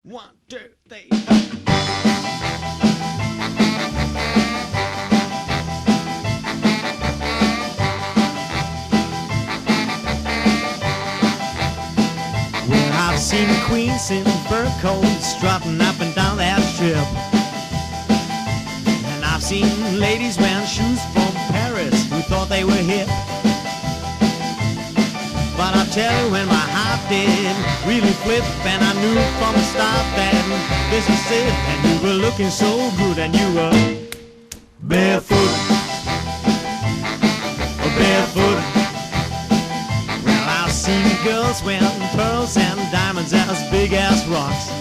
One, two, three. Well, I've seen queens in fur coats strutting up and down that strip, and I've seen ladies wearing shoes from Paris who thought they were hip. But I'll tell you when my heart did really flip, and I knew from the start that this is it. And you were looking so good, and you were barefoot, barefoot. Well, I've seen girls wearing pearls and diamonds as big as rocks,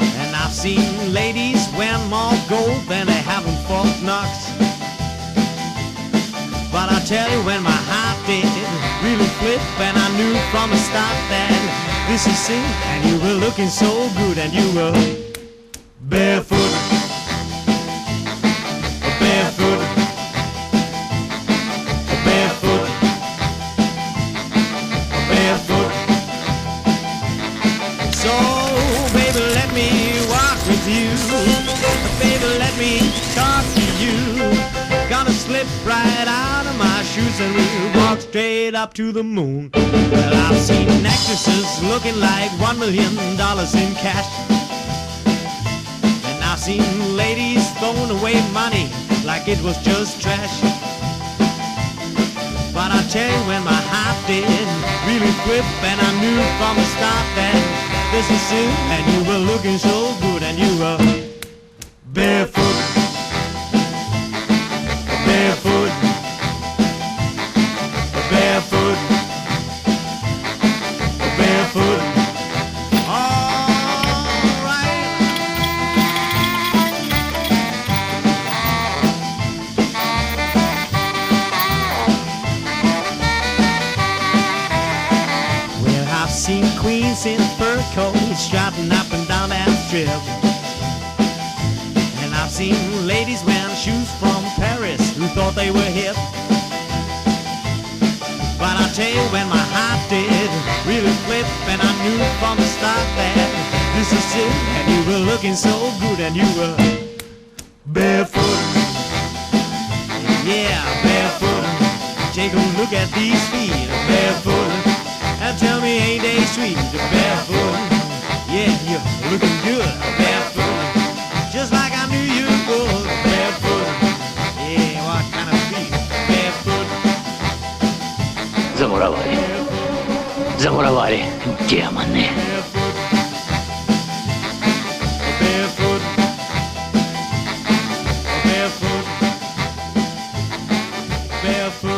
and I've seen ladies wearing more gold than they have in Fort Knox. But I'll tell you when my heart did really flip, and I knew from the start that this is it. And you were looking so good, and you were barefoot, barefoot, barefoot, barefoot. So baby, let me walk with you, baby, let me talk to you. Gonna slip right out of my shoes and we'll walk straight up to the moon. Well, I've seen actresses looking like $1 million in cash, and I've seen ladies throwing away money like it was just trash. But I tell you when my heart did really flip, and I knew from the start that this is it. And you were looking so good, and you were barefoot, barefoot, barefoot, barefoot. All right. Well, I've seen queens in fur coats trotting up and down that strip, and I've seen ladies wearing shoes from Paris who thought they were hip. But I'll tell you when my heart did really flip, and I knew from the start that this is it. And you were looking so good, and you were barefoot, yeah, barefoot. Take a look at these feet, barefoot, and tell me ain't they sweet, barefoot. Yeah, you're looking good, barefoot, just like I knew you would, barefoot. Yeah, what kind of feet, barefoot. Замуровали. Замуровали. Демоны. Barefoot, barefoot, barefoot, barefoot.